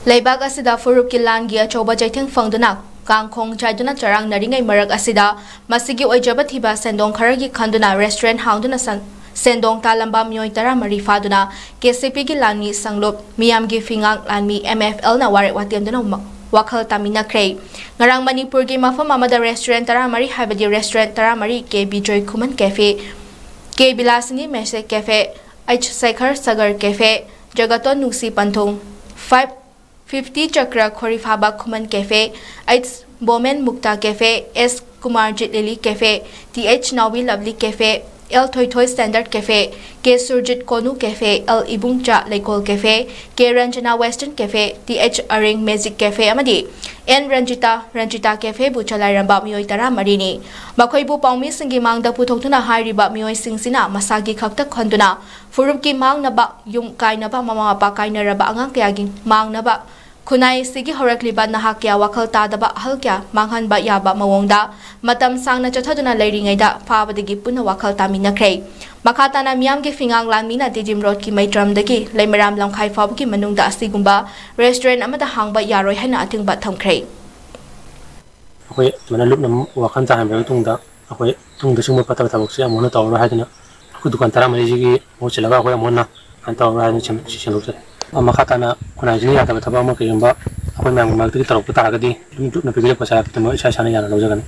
Leibak asida furuk ki langi achoba jaitheng fangduna kangkhong chaiduna charang naringai marak asida masigi oijaba thiba sendong kharagi khanduna restaurant haunduna sendong talamba mioi tara mari faduna KCP gi lani sanglop miyam gi fingang lanmi MFL na ware watiamduna wakhal tamina krei ngarang manipur gi mafam amada restaurant tara mari habadi restaurant tara mari ke bijoy khuman cafe ke bilasini mese cafe 𝐻 sagar cafe jagaton nusi panthong 550 chakra khorifaba khuman cafe 𝐻 bomen mukta cafe 𝐷 kumarjit lily cafe 𝐷 nawi lovely cafe 𝐿 thoithoi standard cafe 𝐾 surjit konu cafe 𝐿 ibungcha leikol cafe 𝐾 ranjana western cafe 𝐷 aring magic cafe amadi 𝑁 ranjita cafe bu chalairamba mioi tara marini bakhoi bu paumi singi mangda puthokthuna hairiba mioi singsina masagi khakta khanduna furup ki mangnaba yum kainaba mama pa kainaraba angang kyagi mangnaba khunai sigi horakliba nahakya wakhal tadaba halkya manghanba yaba mawongda matam sangna chathaduna leiringaida fabadagi puna wakhal tamina krei makhatana miyam gi fingang lanmina tijim road ki maitram dagi leimaram lamkhai fabki manungda asigumba restaurant amada hangba yaroi hana athingba thamkrei akoi mana lupna wakhan ta hambe tungda akoi tungda singba pata thabok sia mona tawra hadina akoi dukan tara mari ji mo chilaga akoi mona antawra hadina chelukse makhatana khunai jini ya ta thaba ma kiyamba akoi mang mag ti tarok ta ga di lupna pigile pasara tamo isa sana yana lojagani